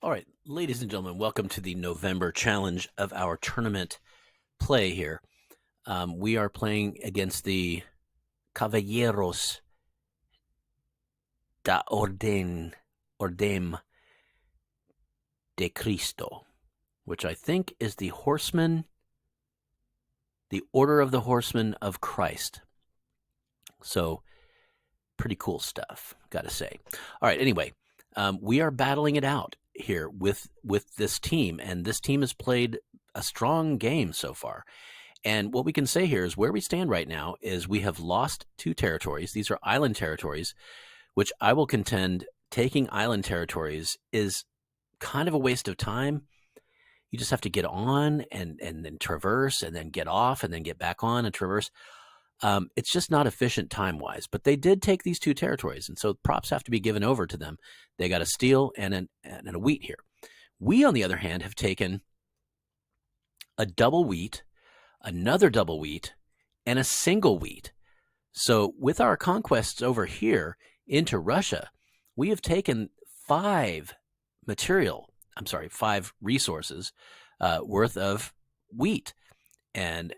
All right, ladies and gentlemen, welcome to the November challenge of our tournament play here. We are playing against the Caballeros da Ordem de Cristo, which I think is the Order of the Horsemen of Christ. So, pretty cool stuff, gotta say. All right, anyway, we are battling it out here with this team, and this team has played a strong game so far. And what we can say here is where we stand right now is we have lost 2 territories. These are island territories, which I will contend taking island territories is kind of a waste of time. You just have to get on and then traverse and then get off and then get back on and traverse. It's just not efficient time-wise. But they did take these 2 territories, and so props have to be given over to them. They got a steel and a wheat here. We, on the other hand, have taken a double wheat, another double wheat, and a single wheat. So with our conquests over here into Russia, we have taken 5 resources worth of wheat, and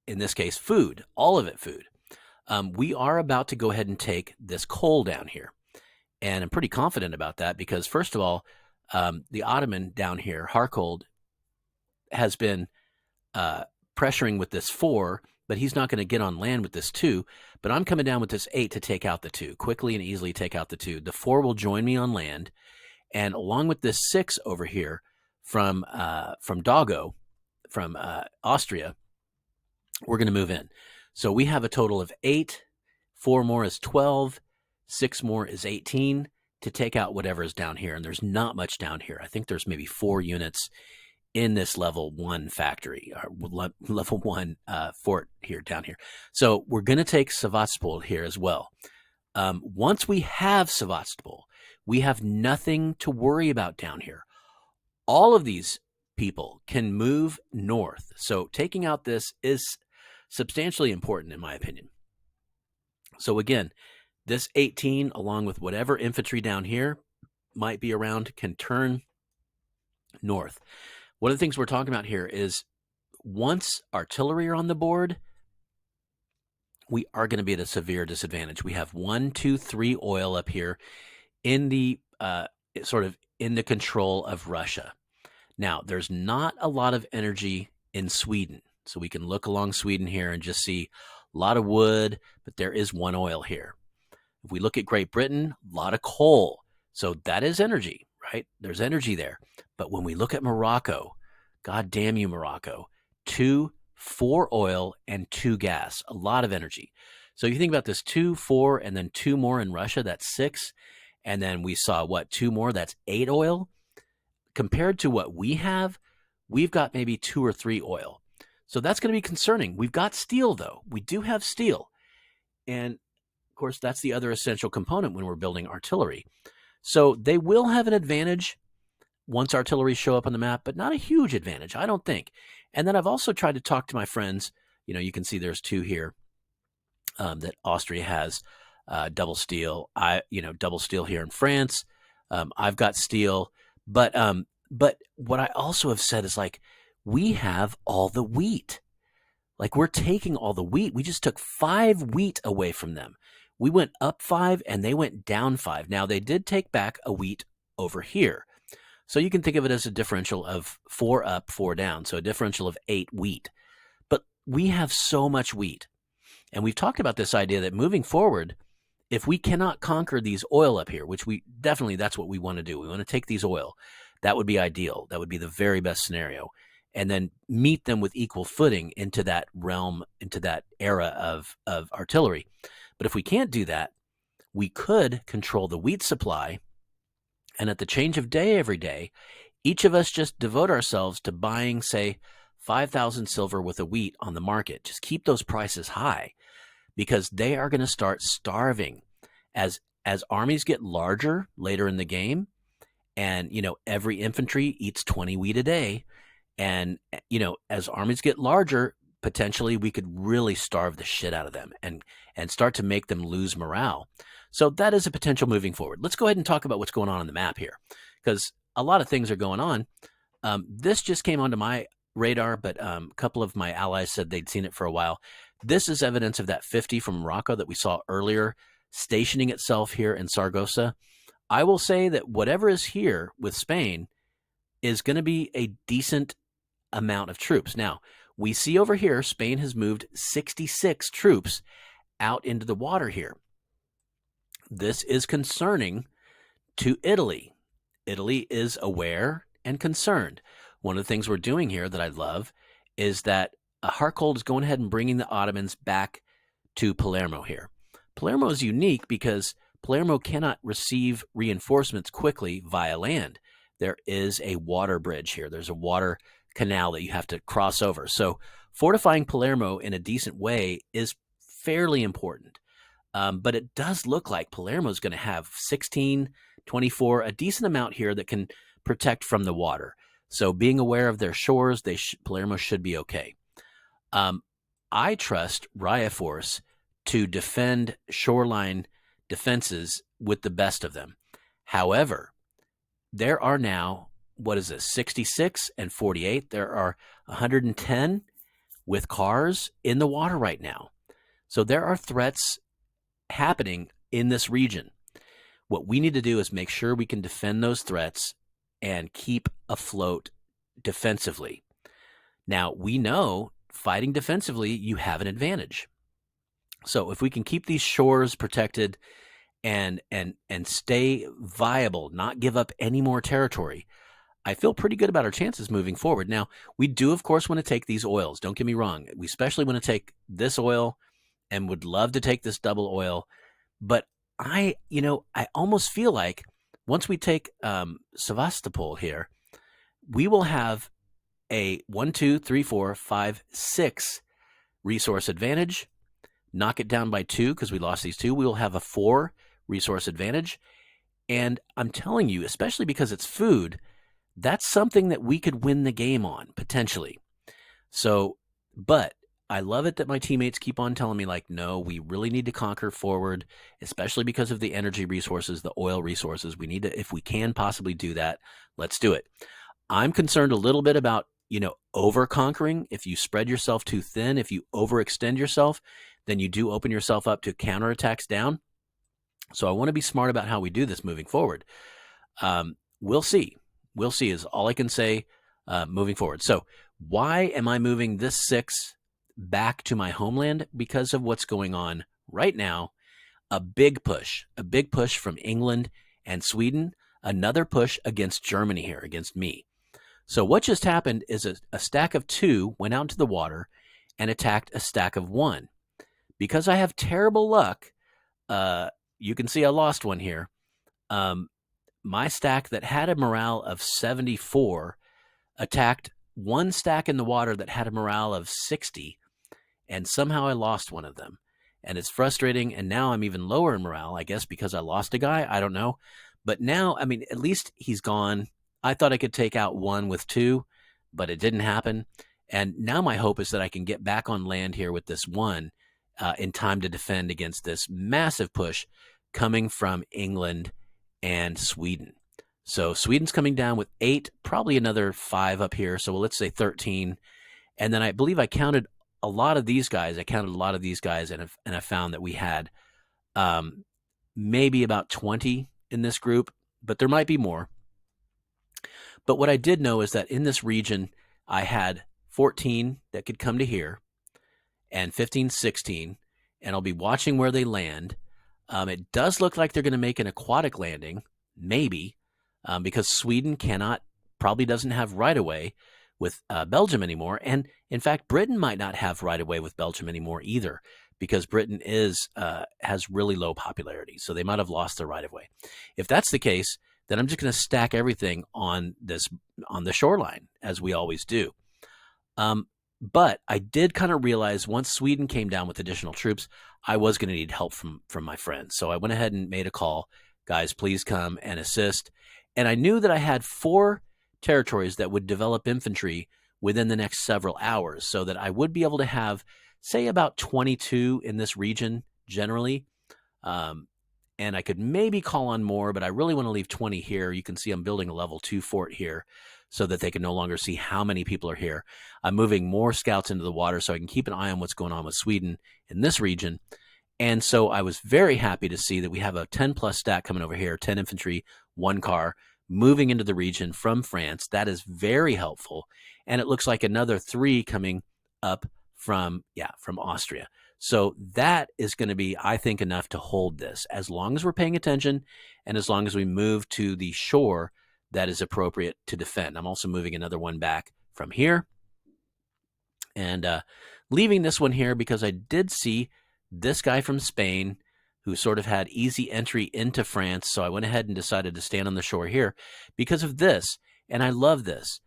in this case, food, all of it food. We are about to go ahead and take this coal down here, and I'm pretty confident about that because, first of all, the Ottoman down here, Harkold, has been pressuring with this 4, but he's not going to get on land with this 2. But I'm coming down with this 8 to take out the 2, quickly and easily take out the 2. The 4 will join me on land, and along with this 6 over here from Dago, from Austria, we're going to move in. So we have a total of 8. 4 more is 12. 6 more is 18 to take out whatever is down here. And there's not much down here. I think there's maybe 4 units in this level 1 factory, or level 1 fort here down here. So we're going to take Sevastopol here as well. Once we have Sevastopol, we have nothing to worry about down here. All of these people can move north. So taking out this is substantially important in my opinion. So again, this 18, along with whatever infantry down here might be around, can turn north. One of the things we're talking about here is once artillery are on the board, we are going to be at a severe disadvantage. We have 1, 2, 3 oil up here in the sort of in the control of Russia. Now, there's not a lot of energy in Sweden. So we can look along Sweden here and just see a lot of wood, but there is 1 oil here. If we look at Great Britain, a lot of coal. So that is energy, right? There's energy there. But when we look at Morocco, God damn you, Morocco, 2, 4 oil and 2 gas, a lot of energy. So you think about this 2, 4, and then 2 more in Russia, that's 6. And then we saw, 2 more, that's 8 oil. Compared to what we have, we've got maybe 2 or 3 oil. So that's going to be concerning. We've got steel, though. We do have steel. And, of course, that's the other essential component when we're building artillery. So they will have an advantage once artillery show up on the map, but not a huge advantage, I don't think. And then I've also tried to talk to my friends. You can see there's 2 here that Austria has double steel. Double steel here in France. I've got steel. But what I also have said is, we have all the wheat. We're taking all the wheat. We just took 5 wheat away from them. We went up 5 and they went down 5. Now, they did take back a wheat over here. So you can think of it as a differential of 4 up, 4 down. So a differential of 8 wheat. But we have so much wheat. And we've talked about this idea that moving forward, if we cannot conquer these oil up here, which that's what we want to do. We want to take these oil. That would be ideal. That would be the very best scenario. And then meet them with equal footing into that realm, into that era of artillery. But if we can't do that, we could control the wheat supply. And at the change of day every day, each of us just devote ourselves to buying, say, 5,000 silver with a wheat on the market. Just keep those prices high because they are going to start starving as armies get larger later in the game. And, every infantry eats 20 wheat a day. And, as armies get larger, potentially we could really starve the shit out of them and start to make them lose morale. So that is a potential moving forward. Let's go ahead and talk about what's going on the map here, because a lot of things are going on. This just came onto my radar, but a couple of my allies said they'd seen it for a while. This is evidence of that 50 from Morocco that we saw earlier stationing itself here in Saragossa. I will say that whatever is here with Spain is going to be a decent amount of troops. Now, we see over here, Spain has moved 66 troops out into the water here. This is concerning to Italy. Italy is aware and concerned. One of the things we're doing here that I love is that Hartgold is going ahead and bringing the Ottomans back to Palermo here. Palermo is unique because Palermo cannot receive reinforcements quickly via land. There is a water bridge here. There's a water canal that you have to cross over. So fortifying Palermo in a decent way is fairly important. But it does look like Palermo is going to have 16, 24, a decent amount here that can protect from the water. So being aware of their shores, Palermo should be okay. I trust Raya Force to defend shoreline defenses with the best of them. However, there are now, 66 and 48? There are 110 with cars in the water right now. So there are threats happening in this region. What we need to do is make sure we can defend those threats and keep afloat defensively. Now, we know fighting defensively, you have an advantage. So if we can keep these shores protected and stay viable, not give up any more territory, I feel pretty good about our chances moving forward. Now, we do, of course, want to take these oils. Don't get me wrong. We especially want to take this oil and would love to take this double oil. But I almost feel like once we take Sevastopol here, we will have a 1, 2, 3, 4, 5, 6 resource advantage. Knock it down by 2 because we lost these 2. We will have a 4 resource advantage. And I'm telling you, especially because it's food, that's something that we could win the game on, potentially. So, but I love it that my teammates keep on telling me, like, no, we really need to conquer forward, especially because of the energy resources, the oil resources. We need to, if we can possibly do that, let's do it. I'm concerned a little bit about, over-conquering. If you spread yourself too thin, if you overextend yourself, then you do open yourself up to counterattacks down. So I want to be smart about how we do this moving forward. We'll see. We'll see is all I can say moving forward. So why am I moving this 6 back to my homeland? Because of what's going on right now. A big push from England and Sweden, another push against Germany here, against me. So what just happened is a stack of 2 went out into the water and attacked a stack of 1. Because I have terrible luck, you can see I lost one here. My stack that had a morale of 74 attacked one stack in the water that had a morale of 60, and somehow I lost one of them. And it's frustrating, and now I'm even lower in morale, I guess because I lost a guy. I don't know. But now, at least he's gone. I thought I could take out 1 with 2, but it didn't happen. And now my hope is that I can get back on land here with this 1 in time to defend against this massive push coming from England and Sweden. So Sweden's coming down with 8, probably another 5 up here. So let's say 13. And then I believe I counted a lot of these guys. And I found that we had maybe about 20 in this group, but there might be more. But what I did know is that in this region, I had 14 that could come to here and 15, 16, and I'll be watching where they land. It does look like they're going to make an aquatic landing, maybe, because Sweden probably doesn't have right-of-way with Belgium anymore. And in fact, Britain might not have right-of-way with Belgium anymore either, because Britain has really low popularity. So they might have lost their right-of-way. If that's the case, then I'm just going to stack everything on the shoreline, as we always do. But I did kind of realize once Sweden came down with additional troops, I was going to need help from my friends. So I went ahead and made a call. Guys, please come and assist. And I knew that I had 4 territories that would develop infantry within the next several hours, so that I would be able to have, say, about 22 in this region generally. and I could maybe call on more, but I really want to leave 20 here. You can see I'm building a level 2 fort here so that they can no longer see how many people are here. I'm moving more scouts into the water so I can keep an eye on what's going on with Sweden in this region. And so I was very happy to see that we have a 10+ stack coming over here, 10 infantry, 1 car, moving into the region from France. That is very helpful. And it looks like another 3 coming up from Austria. So that is going to be, I think, enough to hold this, as long as we're paying attention and as long as we move to the shore that is appropriate to defend. I'm also moving another one back from here and leaving this one here because I did see this guy from Spain who sort of had easy entry into France. So I went ahead and decided to stand on the shore here because of this. And I love this.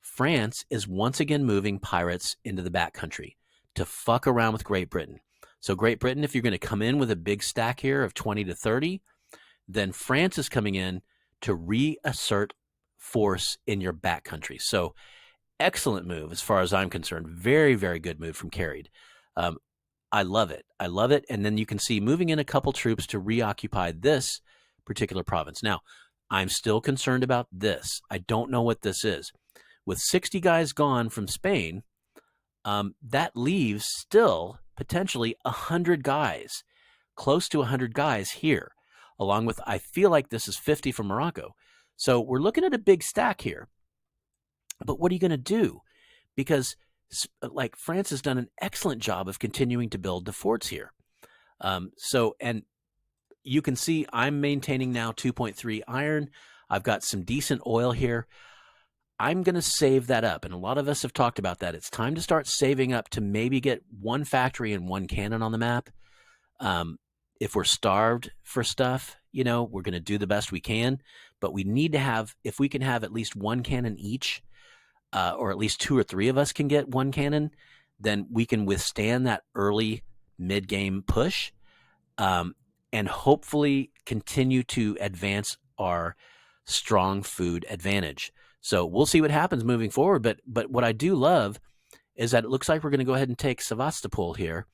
France is once again moving pirates into the backcountry to fuck around with Great Britain. So Great Britain, if you're going to come in with a big stack here of 20 to 30, then France is coming in to reassert force in your backcountry. So excellent move as far as I'm concerned. Very, very good move from Carried. I love it. I love it. And then you can see moving in a couple troops to reoccupy this particular province. Now, I'm still concerned about this. I don't know what this is. With 60 guys gone from Spain, that leaves still potentially 100 guys, close to 100 guys here, along with, I feel like this is 50 from Morocco. So we're looking at a big stack here. But what are you going to do? Because like France has done an excellent job of continuing to build the forts here. And you can see I'm maintaining now 2.3 iron. I've got some decent oil here. I'm going to save that up. And a lot of us have talked about that. It's time to start saving up to maybe get 1 factory and 1 cannon on the map. If we're starved for stuff, we're going to do the best we can. But we need to have, if we can have at least 1 cannon each, or at least 2 or 3 of us can get 1 cannon, then we can withstand that early mid-game push and hopefully continue to advance our strong food advantage. So we'll see what happens moving forward. But what I do love is that it looks like we're going to go ahead and take Sevastopol here,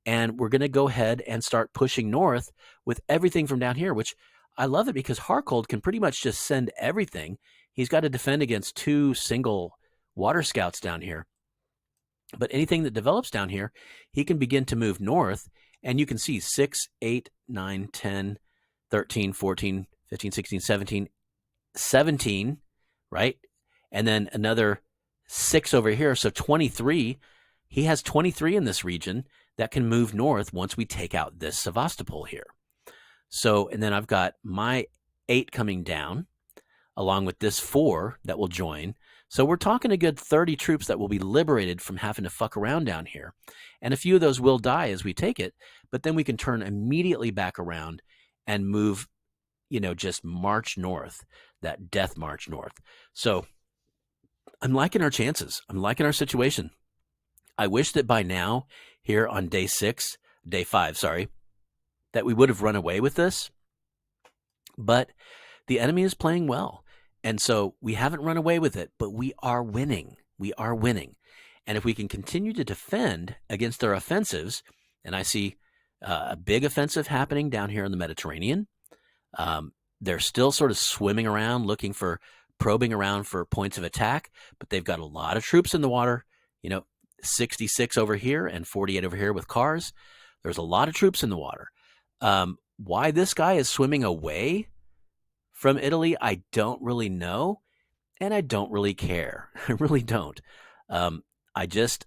and we're going to go ahead and start pushing north with everything from down here, which I love it because Harkold can pretty much just send everything. He's got to defend against 2 single water scouts down here. But anything that develops down here, he can begin to move north. And you can see 6, 8, 9, 10, 13, 14, 15, 16, 17, right? And then another 6 over here. So 23. He has 23 in this region that can move north once we take out this Sevastopol here. So, and then I've got my 8 coming down, along with this 4 that will join. So we're talking a good 30 troops that will be liberated from having to fuck around down here. And a few of those will die as we take it, but then we can turn immediately back around and move, just march north, that death march north. So I'm liking our chances. I'm liking our situation. I wish that by now, here on day 5, that we would have run away with this, but the enemy is playing well. And so we haven't run away with it, but we are winning. We are winning. And if we can continue to defend against their offensives, and I see a big offensive happening down here in the Mediterranean, they're still sort of swimming around, probing around for points of attack, but they've got a lot of troops in the water, 66 over here and 48 over here with cars. There's a lot of troops in the water. Why this guy is swimming away from Italy, I don't really know, and I don't really care. I really don't. I just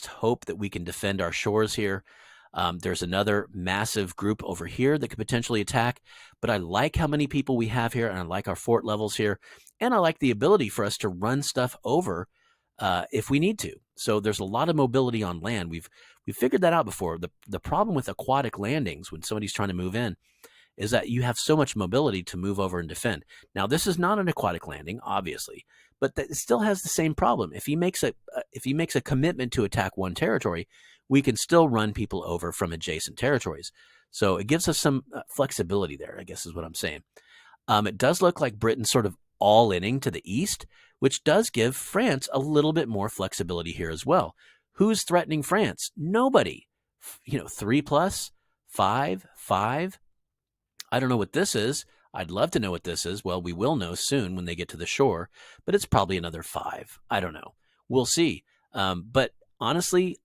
hope that we can defend our shores here. There's another massive group over here that could potentially attack, but I like how many people we have here, and I like our fort levels here, and I like the ability for us to run stuff over if we need to. So there's a lot of mobility on land. We've figured that out before. The problem with aquatic landings when somebody's trying to move in is that you have so much mobility to move over and defend. Now, this is not an aquatic landing, obviously, but it still has the same problem. If he makes a commitment to attack one territory, we can still run people over from adjacent territories. So it gives us some flexibility there, I guess is what I'm saying. It does look like Britain's sort of all-inning to the east, which does give France a little bit more flexibility here as well. Who's threatening France? Nobody. 3+, 5. I don't know what this is. I'd love to know what this is. Well, we will know soon when they get to the shore, but it's probably another 5. I don't know. We'll see. But honestly,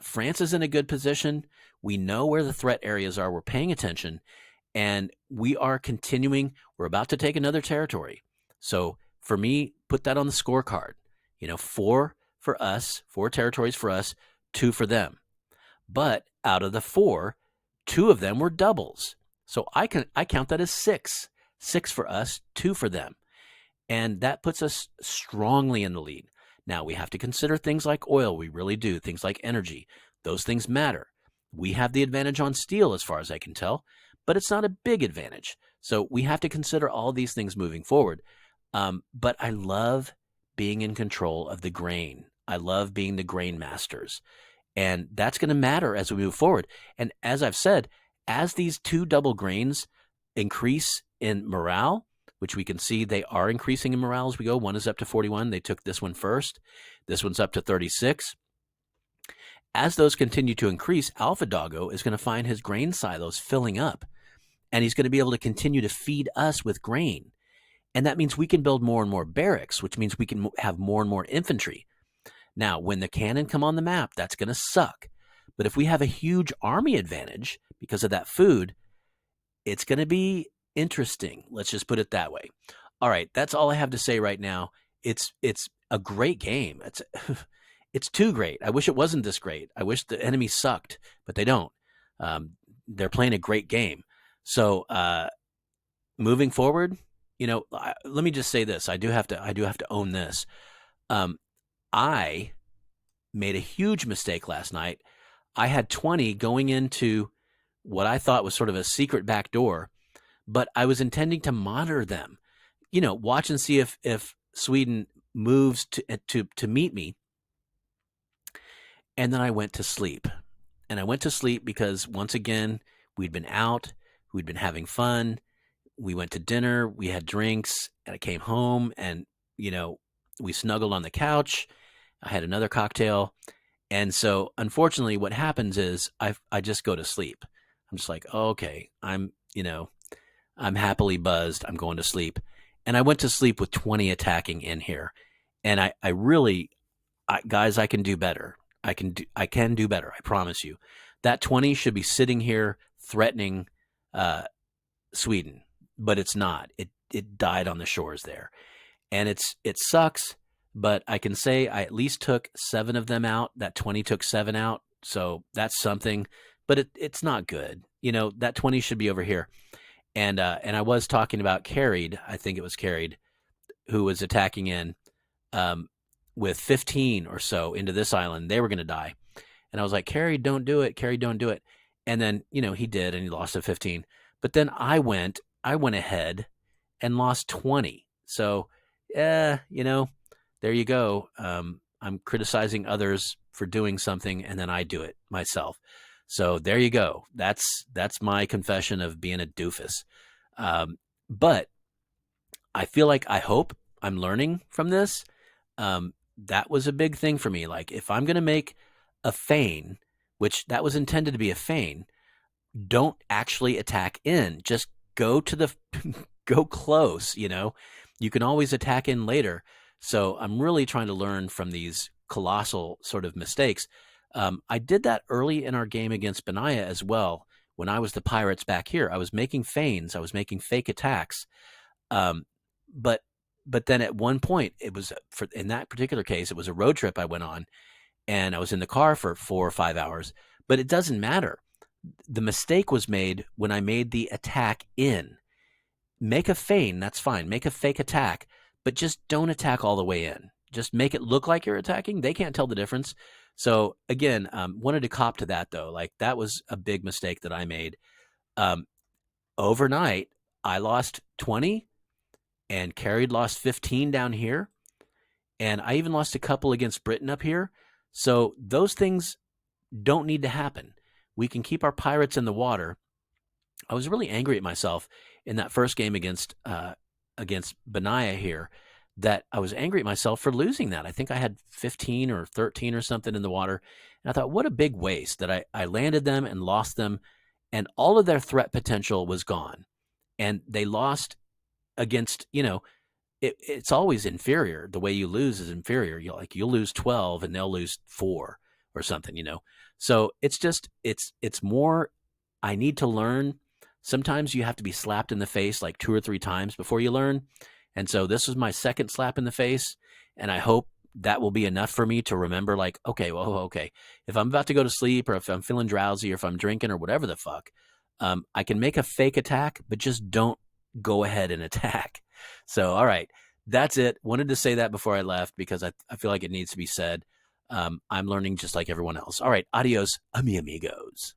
France is in a good position. We know where the threat areas are. We're paying attention, and we are continuing. We're about to take another territory. So for me, put that on the scorecard. 4 for us, 4 territories for us, 2 for them. But out of the 4, 2 of them were doubles. So I count that as 6. 6 for us, 2 for them. And that puts us strongly in the lead. Now, we have to consider things like oil. We really do. Things like energy. Those things matter. We have the advantage on steel as far as I can tell, but it's not a big advantage. So we have to consider all these things moving forward. But I love being in control of the grain. I love being the grain masters. And that's going to matter as we move forward. And as I've said, as these 2 double grains increase in morale, which we can see they are increasing in morale as we go. One is up to 41. They took this one first. This one's up to 36. As those continue to increase, Alpha Doggo is going to find his grain silos filling up, and he's going to be able to continue to feed us with grain. And that means we can build more and more barracks, which means we can have more and more infantry. Now, when the cannon come on the map, that's going to suck. But if we have a huge army advantage because of that food, it's going to be interesting. Let's just put it that way. All right, that's all I have to say right now. It's a great game. It's too great. I wish it wasn't this great. I wish the enemy sucked, but they don't. They're playing a great game. So moving forward, let me just say this. I do have to own this. I made a huge mistake last night. I had 20 going into what I thought was sort of a secret back door, but I was intending to monitor them. Watch and see if Sweden moves to meet me. And then I went to sleep. And I went to sleep because, once again, we'd been out. We'd been having fun. We went to dinner. We had drinks. And I came home and, we snuggled on the couch. I had another cocktail. And so, unfortunately, what happens is I just go to sleep. I'm just like, oh, okay, I'm happily buzzed. I'm going to sleep. And I went to sleep with 20 attacking in here. And I really, guys, I can do better. I can do better. I promise you. That 20 should be sitting here threatening Sweden, but it's not. It died on the shores there, and it sucks. But I can say I at least took 7 of them out. That 20 took 7 out, so that's something. But it's not good. That 20 should be over here. And I was talking about Carried. I think it was Carried, who was attacking in. With 15 or so into this island, they were going to die. And I was like, Carrie, don't do it. Carrie, don't do it. And then, he did, and he lost to 15. But then I went ahead and lost 20. So, there you go. I'm criticizing others for doing something, and then I do it myself. So there you go. That's my confession of being a doofus. But I hope I'm learning from this. That was a big thing for me. Like, if I'm going to make a feign, which that was intended to be a feign, don't actually attack in. Just go go close. You can always attack in later. So I'm really trying to learn from these colossal sort of mistakes. I did that early in our game against Benaya as well. When I was the Pirates back here, I was making feigns. I was making fake attacks. But then at one point, in that particular case, it was a road trip I went on, and I was in the car for 4 or 5 hours. But it doesn't matter. The mistake was made when I made the attack in. Make a feign, that's fine. Make a fake attack, but just don't attack all the way in. Just make it look like you're attacking. They can't tell the difference. So again, wanted to cop to that though. Like, that was a big mistake that I made. Overnight, I lost 20. And Carried lost 15 down here. And I even lost a couple against Britain up here. So those things don't need to happen. We can keep our pirates in the water. I was really angry at myself in that first game against Benaya here, that I was angry at myself for losing that. I think I had 15 or 13 or something in the water. And I thought, what a big waste that I landed them and lost them. And all of their threat potential was gone. and they lost against, it's always inferior. The way you lose is inferior. You'll lose 12 and they'll lose 4 or something. So it's more, I need to learn. Sometimes you have to be slapped in the face like 2 or 3 times before you learn. And so this was my second slap in the face. And I hope that will be enough for me to remember, like, okay, if I'm about to go to sleep, or if I'm feeling drowsy, or if I'm drinking, or whatever the fuck, I can make a fake attack, but just don't go ahead and attack. So, all right, that's it. Wanted to say that before I left because I feel like it needs to be said. I'm learning just like everyone else. All right, adios, amigos.